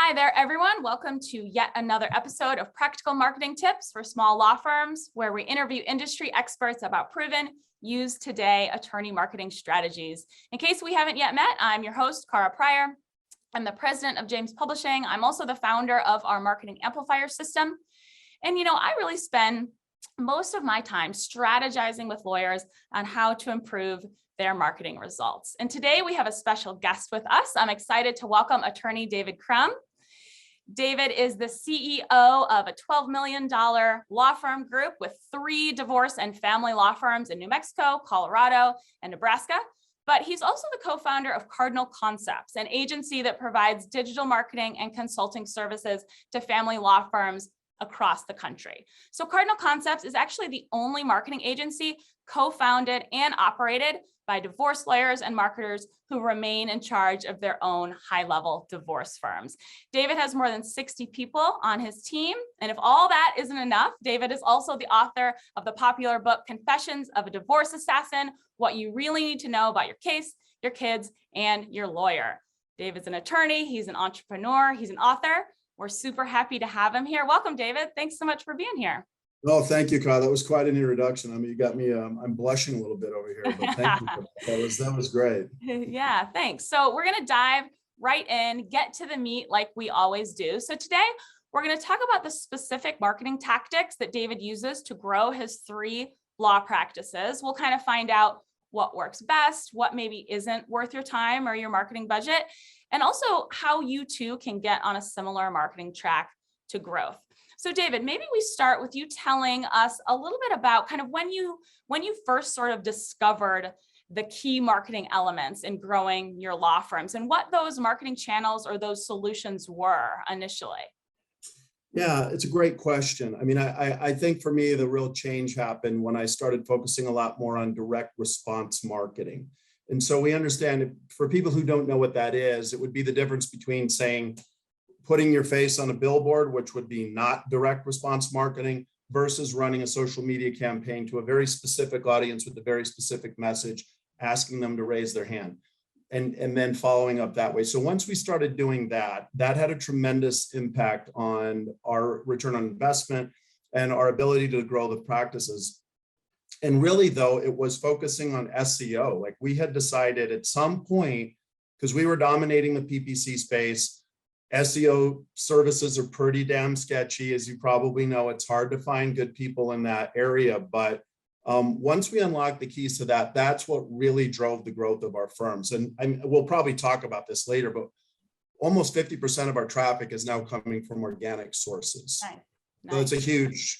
Hi there, everyone. Welcome to yet another episode of Practical Marketing Tips for Small Law Firms, where we interview industry experts about proven, used today attorney marketing strategies. In case we haven't yet met, I'm your host, Cara Pryor. I'm the president of James Publishing. I'm also the founder of our marketing amplifier system. And, I really spend most of my time strategizing with lawyers on how to improve their marketing results. And today we have a special guest with us. I'm excited to welcome attorney David Crum. David is the CEO of a $12 million law firm group with 3 divorce and family law firms in New Mexico, Colorado, and Nebraska. But he's also the co-founder of Cardinal Concepts, an agency that provides digital marketing and consulting services to family law firms across the country. So Cardinal Concepts is actually the only marketing agency co-founded and operated by divorce lawyers and marketers who remain in charge of their own high-level divorce firms. David has more than 60 people on his team. And if all that isn't enough, David is also the author of the popular book, Confessions of a Divorce Assassin: What You Really Need to Know About Your Case, Your Kids, and Your Lawyer. David's an attorney, he's an entrepreneur, he's an author. We're super happy to have him here. Welcome, David. Thanks so much for being here. Oh, thank you, Kyle. That was quite an introduction. I mean, you got me, I'm blushing a little bit over here, but thank you. That was great. Yeah, thanks. So we're going to dive right in, get to the meat like we always do. So today we're going to talk about the specific marketing tactics that David uses to grow his 3 law practices. We'll kind of find out what works best, what maybe isn't worth your time or your marketing budget, and also how you too can get on a similar marketing track to growth. So David, maybe we start with you telling us a little bit about kind of when you first sort of discovered the key marketing elements in growing your law firms and what those marketing channels or those solutions were initially. Yeah, it's a great question. I mean, I think for me, the real change happened when I started focusing a lot more on direct response marketing. And so we understand, for people who don't know what that is, it would be the difference between saying, putting your face on a billboard, which would be not direct response marketing, versus running a social media campaign to a very specific audience with a very specific message, asking them to raise their hand, and then following up that way. So once we started doing that, that had a tremendous impact on our return on investment and our ability to grow the practices. And really, though, it was focusing on SEO. Like, we had decided at some point, because we were dominating the PPC space, SEO services are pretty damn sketchy. As you probably know, it's hard to find good people in that area. But once we unlocked the keys to that, that's what really drove the growth of our firms. And we'll probably talk about this later, but almost 50% of our traffic is now coming from organic sources. Nice. So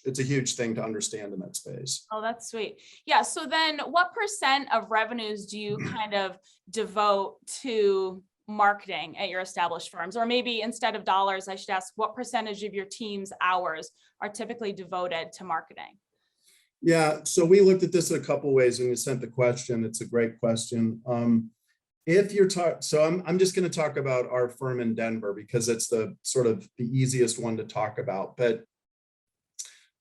it's a huge thing to understand in that space. Oh, that's sweet. Yeah. So then what % of revenues do you kind of devote to marketing at your established firms? Or maybe instead of dollars, I should ask, what percentage of your team's hours are typically devoted to marketing? Yeah, so we looked at this in a couple of ways when you sent the question. It's a great question. If you're so I'm just going to talk about our firm in Denver because it's the sort of the easiest one to talk about. But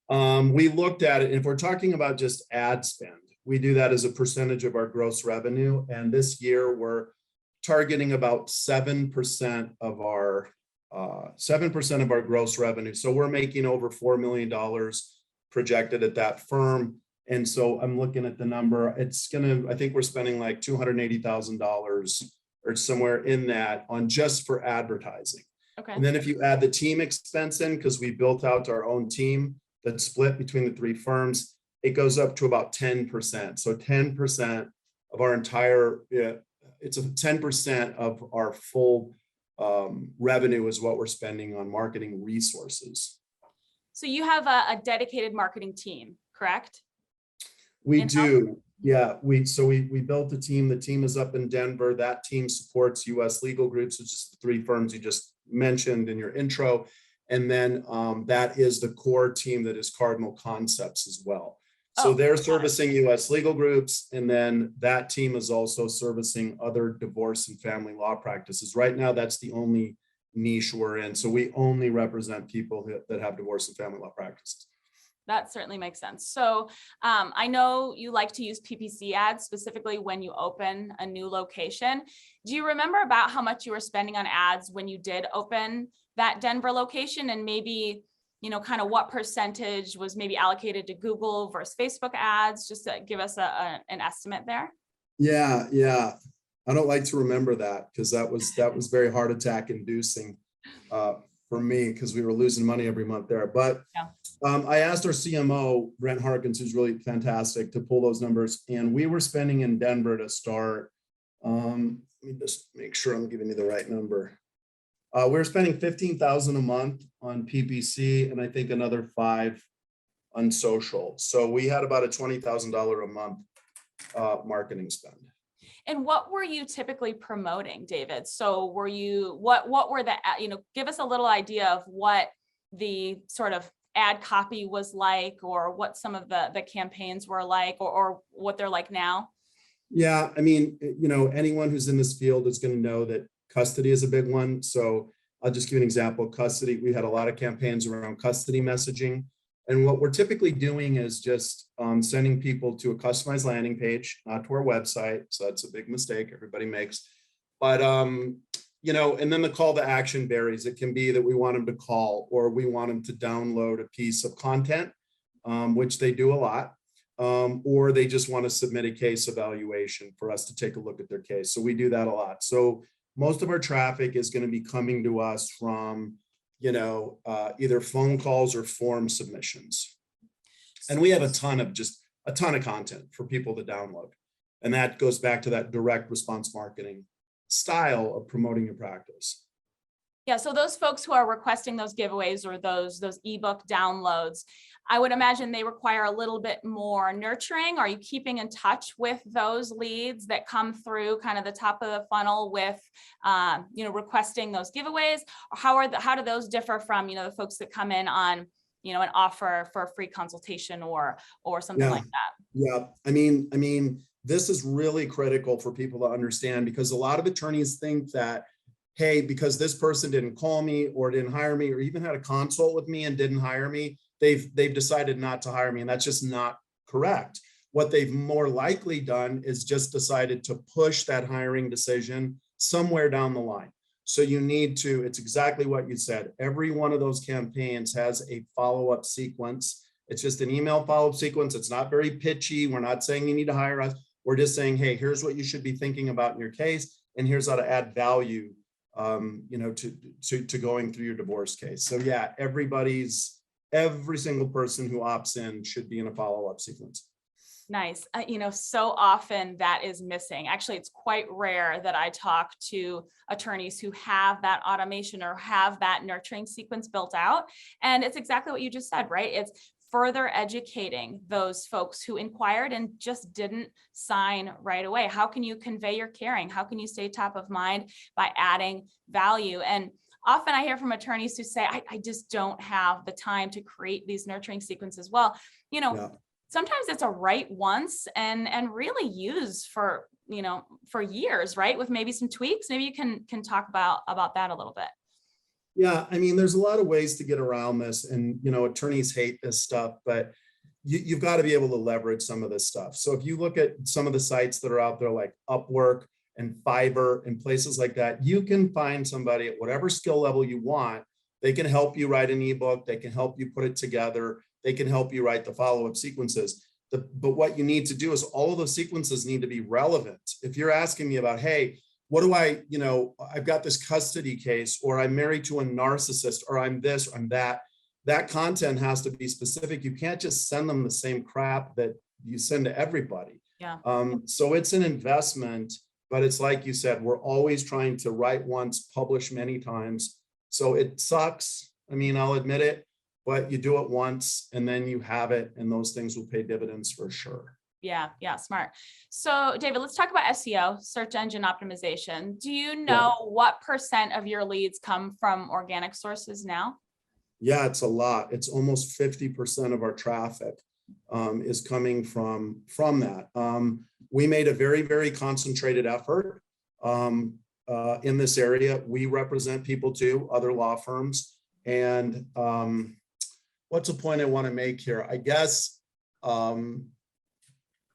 we looked at it, and if we're talking about just ad spend, we do that as a percentage of our gross revenue. And this year we're targeting about 7% of our 7% of our gross revenue. So we're making over $4 million projected at that firm. And so I'm looking at the number. I think we're spending like $280,000 or somewhere in that on just for advertising. Okay. And then if you add the team expense in, because we built out our own team that's split between the 3 firms, it goes up to about 10%. So 10% of our entire, it's a 10% of our full revenue is what we're spending on marketing resources. So you have a dedicated marketing team, correct? We do. Yeah, we built a team. The team is up in Denver. That team supports US legal groups, which is the 3 firms you just mentioned in your intro. And then that is the core team that is Cardinal Concepts as well. So they're servicing US legal groups, and then that team is also servicing other divorce and family law practices. Right now, that's the only niche we're in. So we only represent people that have divorce and family law practices. That certainly makes sense. So I know you like to use PPC ads specifically when you open a new location. Do you remember about how much you were spending on ads when you did open that Denver location, and maybe, kind of what percentage was maybe allocated to Google versus Facebook ads, just to give us an estimate there? Yeah. I don't like to remember that because that was very heart attack inducing for me, because we were losing money every month there. But Yeah. I asked our CMO, Brent Harkins, who's really fantastic, to pull those numbers. And we were spending in Denver to start. Let me just make sure I'm giving you the right number. We were spending $15,000 a month on PPC, and I think another $5,000 on social. So we had about a $20,000 a month marketing spend. And what were you typically promoting, David? So what were the, give us a little idea of what the sort of ad copy was like, or what some of the campaigns were like, or what they're like now? Yeah, I mean, anyone who's in this field is going to know that custody is a big one. So I'll just give you an example. Custody, we had a lot of campaigns around custody messaging. And what we're typically doing is just sending people to a customized landing page, not to our website. So that's a big mistake everybody makes. But, and then the call to action varies. It can be that we want them to call, or we want them to download a piece of content, which they do a lot. Or they just want to submit a case evaluation for us to take a look at their case. So we do that a lot. So most of our traffic is going to be coming to us from, either phone calls or form submissions. And we have a ton of content for people to download. And that goes back to that direct response marketing style of promoting your practice. Yeah, so those folks who are requesting those giveaways or those ebook downloads, I would imagine they require a little bit more nurturing. Are you keeping in touch with those leads that come through kind of the top of the funnel with, requesting those giveaways? Or how do those differ from, the folks that come in on, an offer for a free consultation or something like that? Yeah, I mean, this is really critical for people to understand, because a lot of attorneys think that, hey, because this person didn't call me or didn't hire me, or even had a consult with me and didn't hire me, they've decided not to hire me. And that's just not correct. What they've more likely done is just decided to push that hiring decision somewhere down the line. So you need to, it's exactly what you said. Every one of those campaigns has a follow-up sequence. It's just an email follow-up sequence. It's not very pitchy. We're not saying you need to hire us. We're just saying, hey, here's what you should be thinking about in your case, and here's how to add value to going through your divorce case. So yeah, every single person who opts in should be in a follow-up sequence. Nice. So often that is missing. Actually, it's quite rare that I talk to attorneys who have that automation or have that nurturing sequence built out. And it's exactly what you just said, right? It's further educating those folks who inquired and just didn't sign right away. How can you convey your caring? How can you stay top of mind by adding value? And often I hear from attorneys who say, I just don't have the time to create these nurturing sequences. Well, sometimes it's a write once and really use for years, right? With maybe some tweaks. Maybe you can talk about that a little bit. Yeah, I mean, there's a lot of ways to get around this, and attorneys hate this stuff, but you've got to be able to leverage some of this stuff. So if you look at some of the sites that are out there, like Upwork and Fiverr and places like that, you can find somebody at whatever skill level you want. They can help you write an ebook. They can help you put it together. They can help you write the follow-up sequences. But what you need to do is all of those sequences need to be relevant. If you're asking me about, hey, what do I've got this custody case, or I'm married to a narcissist, or I'm this, or I'm that, that content has to be specific. You can't just send them the same crap that you send to everybody. Yeah. So it's an investment, but it's like you said, we're always trying to write once, publish many times. So it sucks. I mean, I'll admit it, but you do it once and then you have it, and those things will pay dividends for sure. Yeah, smart. So David, let's talk about SEO, search engine optimization. Do you know what % of your leads come from organic sources now? Yeah, it's a lot. It's almost 50% of our traffic is coming from that. We made a very, very concentrated effort in this area. We represent people too, other law firms. And what's the point I want to make here? I guess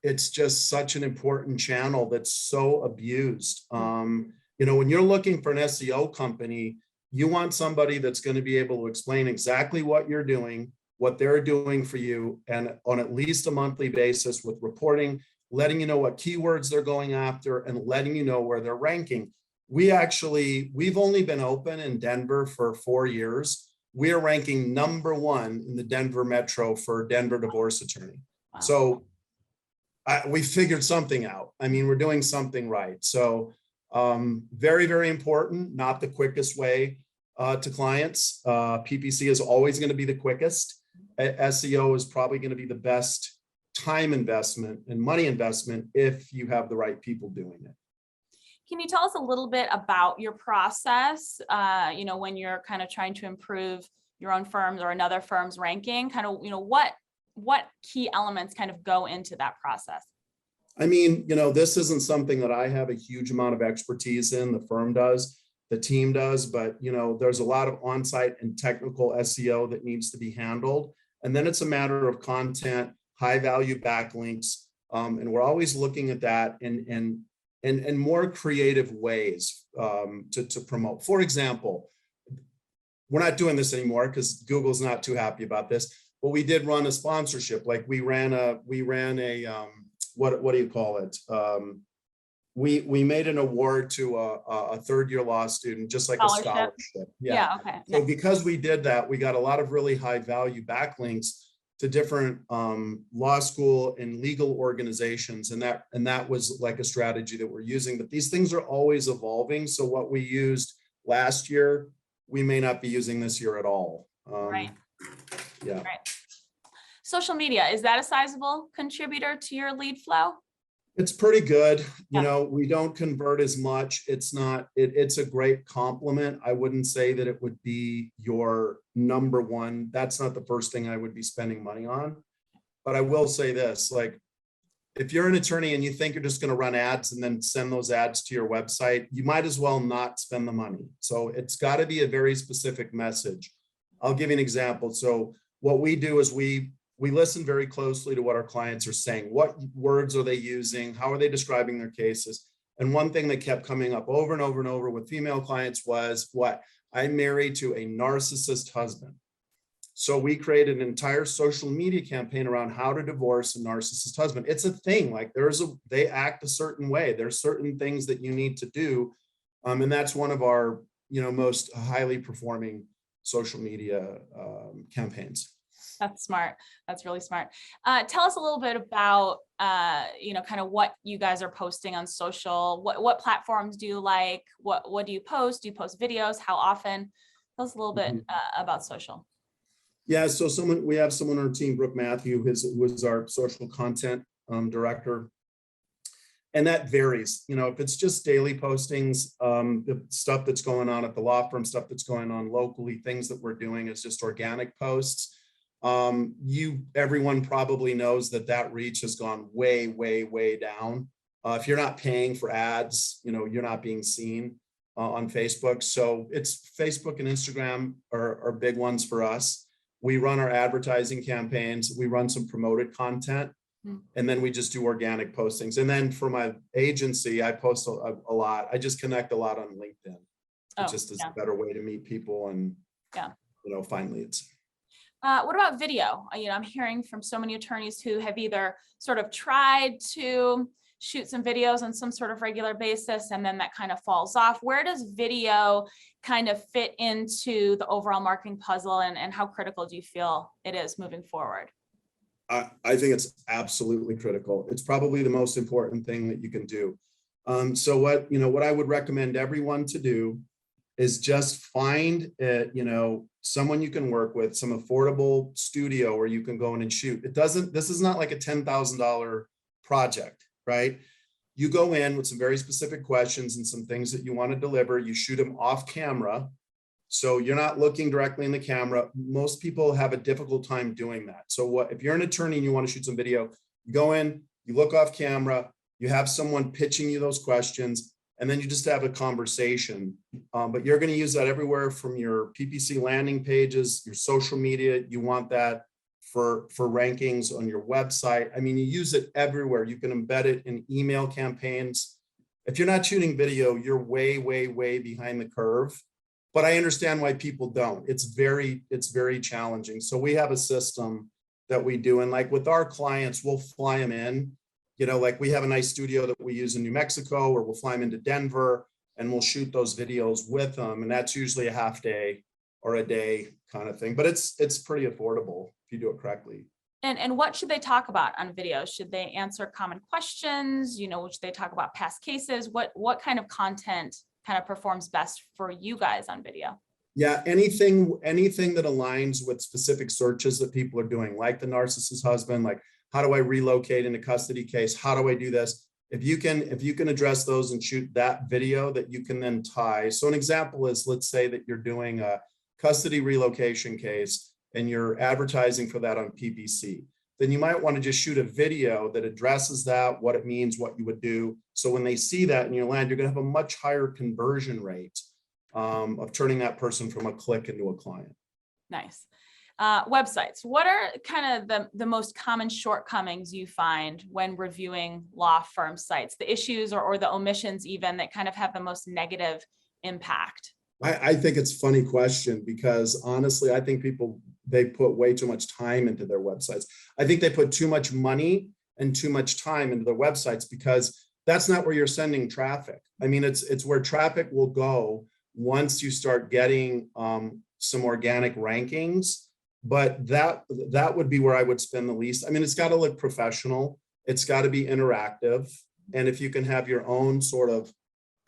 it's just such an important channel that's so abused. When you're looking for an SEO company, You want somebody that's going to be able to explain exactly what you're doing, what they're doing for you, and on at least a monthly basis with reporting, letting you know what keywords they're going after and letting you know where they're ranking. We've only been open in Denver for 4 years. We are ranking #1 in the Denver metro for Denver divorce attorney. Wow. So we figured something out. I mean, we're doing something right. So very, very important, not the quickest way to clients. PPC is always going to be the quickest. SEO is probably going to be the best time investment and money investment if you have the right people doing it. Can you tell us a little bit about your process, when you're kind of trying to improve your own firm's or another firm's ranking, kind of, what key elements kind of go into that process? I mean, this isn't something that I have a huge amount of expertise in. The firm does, the team does, but there's a lot of on-site and technical SEO that needs to be handled. And then it's a matter of content, high value backlinks. And we're always looking at that and more creative ways to promote. For example, we're not doing this anymore because Google's not too happy about this, but we did run a sponsorship. Like we ran a what do you call it? We made an award to a third-year law student, just like a scholarship. Yeah. Okay. So because we did that, we got a lot of really high value backlinks to different law school and legal organizations. And that was like a strategy that we're using, but these things are always evolving. So what we used last year, we may not be using this year at all. Right. Yeah. Right. Social media, is that a sizable contributor to your lead flow? It's pretty good. Yeah. We don't convert as much. It's a great compliment. I wouldn't say that it would be your #1. That's not the first thing I would be spending money on. But I will say this, like, if you're an attorney and you think you're just going to run ads and then send those ads to your website, you might as well not spend the money. So it's got to be a very specific message. I'll give you an example. So what we do is we listen very closely to what our clients are saying. What words are they using? How are they describing their cases? And one thing that kept coming up over and over and over with female clients was, I'm married to a narcissist husband. So we created an entire social media campaign around how to divorce a narcissist husband. It's a thing, like they act a certain way. There's certain things that you need to do. And that's one of our, most highly performing social media campaigns. That's smart. That's really smart. Tell us a little bit about, kind of what you guys are posting on social. What platforms do you like? What do you post? Do you post videos? How often? Tell us a little bit about social. Yeah, so we have someone on our team, Brooke Matthew, who is our social content director. And that varies. If it's just daily postings, the stuff that's going on at the law firm, stuff that's going on locally, things that we're doing is just organic posts. Everyone probably knows that reach has gone way, way, way down. If you're not paying for ads, you're not being seen on Facebook. So it's Facebook and Instagram are big ones for us. We run our advertising campaigns. We run some promoted content, and then we just do organic postings. And then for my agency, I post a lot. I just connect a lot on LinkedIn. It just is a better way to meet people and find leads. What about video? I'm hearing from so many attorneys who have either sort of tried to shoot some videos on some sort of regular basis, and then that kind of falls off. Where does video kind of fit into the overall marketing puzzle, and how critical do you feel it is moving forward? I think it's absolutely critical. It's probably the most important thing that you can do. So what I would recommend everyone to do is just find someone you can work with, some affordable studio where you can go in and shoot. This is not like a $10,000 project, right? You go in with some very specific questions and some things that you want to deliver. You shoot them off camera. So you're not looking directly in the camera. Most people have a difficult time doing that. So if you're an attorney and you want to shoot some video, you go in, you look off camera, you have someone pitching you those questions, and then you just have a conversation. But you're going to use that everywhere from your PPC landing pages, your social media. You want that for rankings on your website. I mean, you use it everywhere. You can embed it in email campaigns. If you're not shooting video, you're way, way, way behind the curve. but I understand why people don't. It's very challenging. So we have a system that we do. And like with our clients, we'll fly them in, like we have a nice studio that we use in New Mexico, or we'll fly them into Denver and we'll shoot those videos with them. And that's usually a half day or a day kind of thing, but it's pretty affordable if you do it correctly. And what should they talk about on video? Should they answer common questions? Should they talk about past cases? What kind of content kind of performs best for you guys on video? Yeah, anything that aligns with specific searches that people are doing, like the narcissist husband, like how do I relocate in a custody case? How do I do this? If you can address those and shoot that video that you can then tie. So an example is, let's say that you're doing a custody relocation case and you're advertising for that on PPC. Then you might want to just shoot a video that addresses that, what it means, what you would do. So when they see that in your land, you're going to have a much higher conversion rate of turning that person from a click into a client. Nice. Websites. What are kind of the most common shortcomings you find when reviewing law firm sites, the issues or the omissions even that kind of have the most negative impact? I think it's a funny question because honestly, I think they put way too much time into their websites. I think they put too much money and too much time into their websites because that's not where you're sending traffic. I mean, it's where traffic will go once you start getting some organic rankings, but that would be where I would spend the least. I mean, it's got to look professional. It's got to be interactive. And if you can have your own sort of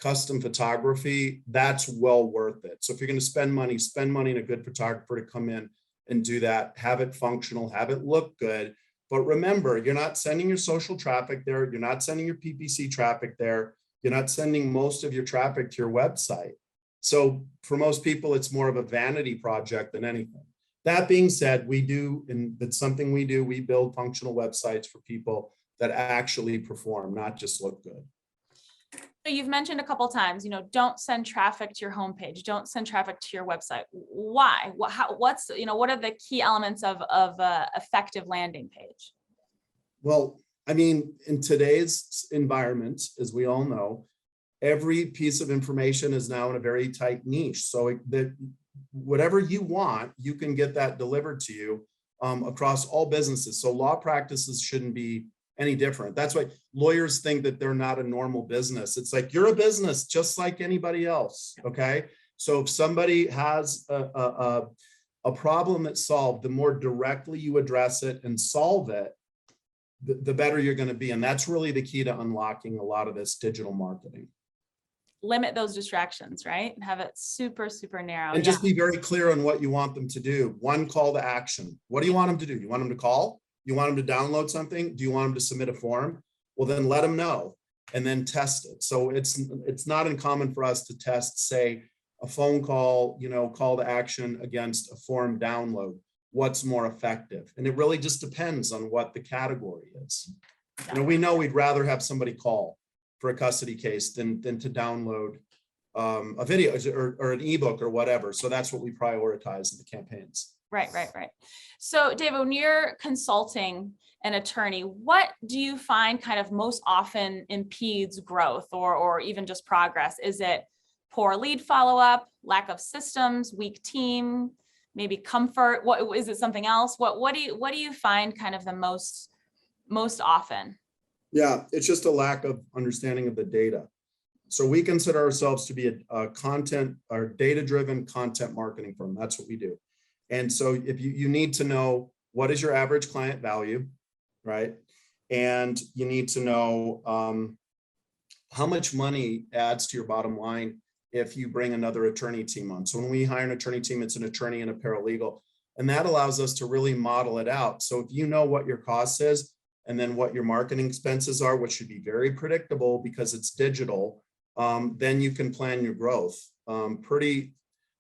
custom photography, that's well worth it. So if you're going to spend money in a good photographer to come in and do that, have it functional, have it look good. But remember, you're not sending your social traffic there. You're not sending your PPC traffic there. You're not sending most of your traffic to your website. So for most people, it's more of a vanity project than anything. That being said, we do, and that's something we do, we build functional websites for people that actually perform, not just look good. So you've mentioned a couple of times, don't send traffic to your homepage, don't send traffic to your website. Why? What are the key elements of an effective landing page? Well, I mean, in today's environment, as we all know, every piece of information is now in a very tight niche. So that whatever you want, you can get that delivered to you across all businesses. So law practices shouldn't be any different. That's why lawyers think that they're not a normal business. It's like, you're a business just like anybody else. Okay. So if somebody has a problem that's solved, the more directly you address it and solve it, the better you're going to be. And that's really the key to unlocking a lot of this digital marketing. Limit those distractions, right? And have it super, super narrow. And just be very clear on what you want them to do. One call to action. What do you want them to do? You want them to call? You want them to download something? Do you want them to submit a form? Well, then let them know and then test it. So it's not uncommon for us to test, say, a phone call, call to action against a form download. What's more effective? And it really just depends on what the category is. We know we'd rather have somebody call for a custody case than to download a video or an ebook or whatever. So that's what we prioritize in the campaigns. Right. So Dave, when you're consulting an attorney, what do you find kind of most often impedes growth or even just progress? Is it poor lead follow-up, lack of systems, weak team, maybe comfort? What is it, something else? What do you find kind of the most often? Yeah, it's just a lack of understanding of the data. So we consider ourselves to be a content or data-driven content marketing firm. That's what we do. And so if you need to know what is your average client value, right? And you need to know how much money adds to your bottom line if you bring another attorney team on. So when we hire an attorney team, it's an attorney and a paralegal. And that allows us to really model it out. So if you know what your cost is, and then what your marketing expenses are, which should be very predictable because it's digital, then you can plan your growth.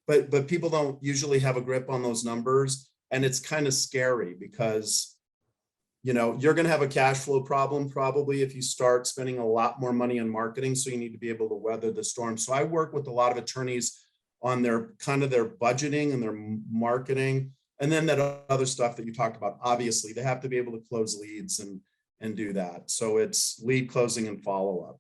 But people don't usually have a grip on those numbers, and it's kind of scary because you're going to have a cash flow problem probably if you start spending a lot more money on marketing. So you need to be able to weather the storm. So I work with a lot of attorneys on their budgeting and their marketing. And then that other stuff that you talked about, obviously, they have to be able to close leads and do that. So it's lead closing and follow-up.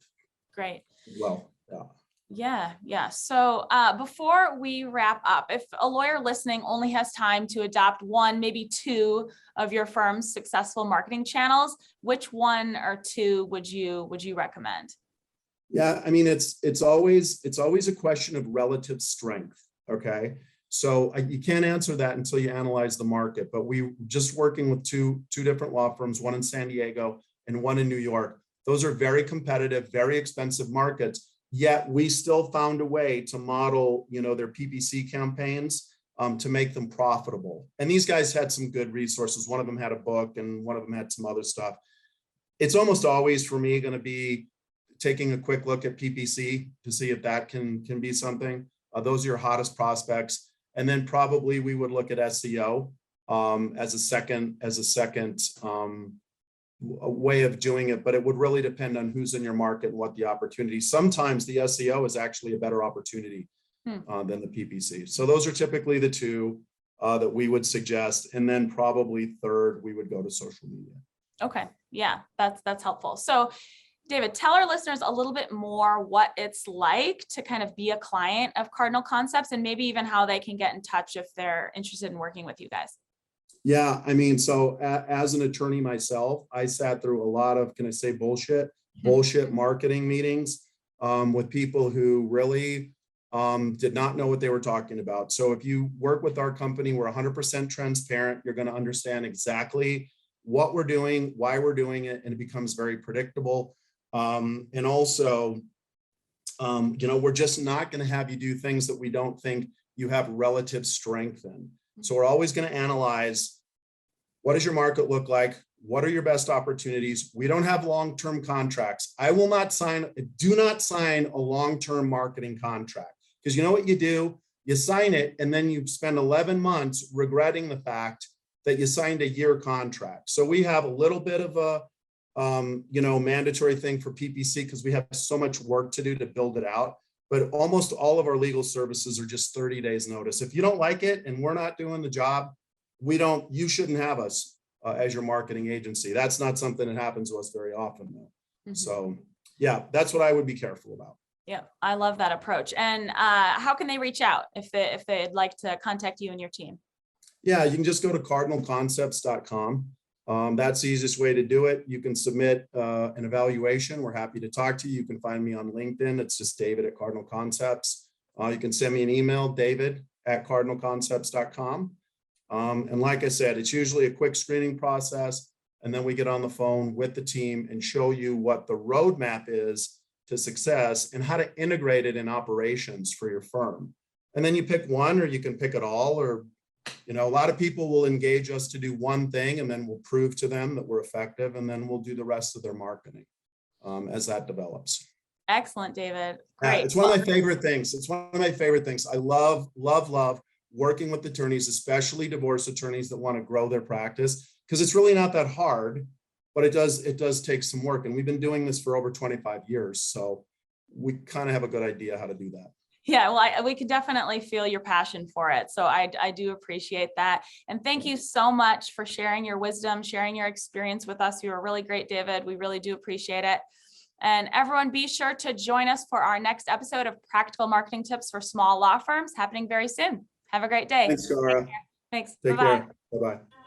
Great. Well, yeah. Yeah. So before we wrap up, if a lawyer listening only has time to adopt one, maybe two of your firm's successful marketing channels, which one or two would you recommend? Yeah, I mean, it's always a question of relative strength. Okay. So you can't answer that until you analyze the market, but we just working with two different law firms, one in San Diego and one in New York. Those are very competitive, very expensive markets, yet we still found a way to model, their PPC campaigns to make them profitable. And these guys had some good resources. One of them had a book and one of them had some other stuff. It's almost always for me going to be taking a quick look at PPC to see if that can be something. Those are your hottest prospects. And then probably we would look at SEO as a second way of doing it, but it would really depend on who's in your market and what the opportunity. Sometimes the SEO is actually a better opportunity than the PPC. So those are typically the two that we would suggest. And then probably third, we would go to social media. Okay. Yeah, that's helpful. So David, tell our listeners a little bit more what it's like to kind of be a client of Cardinal Concepts, and maybe even how they can get in touch if they're interested in working with you guys. Yeah, I mean, so as an attorney myself, I sat through a lot of, can I say bullshit marketing meetings with people who really did not know what they were talking about. So if you work with our company, we're 100% transparent. You're going to understand exactly what we're doing, why we're doing it, and it becomes very predictable. And also, we're just not going to have you do things that we don't think you have relative strength in. So we're always going to analyze, what does your market look like? What are your best opportunities? We don't have long-term contracts. Do not sign a long-term marketing contract, because you know what you do? You sign it and then you spend 11 months regretting the fact that you signed a year contract. So we have a little bit of a mandatory thing for PPC because we have so much work to do to build it out. But almost all of our legal services are just 30 days notice. If you don't like it and we're not doing the job, you shouldn't have us as your marketing agency. That's not something that happens to us very often though. Mm-hmm. So yeah, that's what I would be careful about. Yeah, I love that approach. And how can they reach out if they'd like to contact you and your team? Yeah, you can just go to cardinalconcepts.com. That's the easiest way to do it. You can submit an evaluation. We're happy to talk to you. You can find me on LinkedIn. It's just David at Cardinal Concepts. You can send me an email, david@cardinalconcepts.com. And like I said, it's usually a quick screening process. And then we get on the phone with the team and show you what the roadmap is to success and how to integrate it in operations for your firm. And then you pick one, or you can pick it all, or a lot of people will engage us to do one thing and then we'll prove to them that we're effective, and then we'll do the rest of their marketing as that develops. Excellent, David. Great. It's one of my favorite things. I love working with attorneys, especially divorce attorneys that want to grow their practice, because it's really not that hard, but it does take some work. And we've been doing this for over 25 years. So we kind of have a good idea how to do that. Yeah, well, we could definitely feel your passion for it. So I do appreciate that. And thank you so much for sharing your wisdom, sharing your experience with us. You were really great, David. We really do appreciate it. And everyone, be sure to join us for our next episode of Practical Marketing Tips for Small Law Firms, happening very soon. Have a great day. Thanks, Cara. Thanks. Take Bye-bye. care. Bye-bye.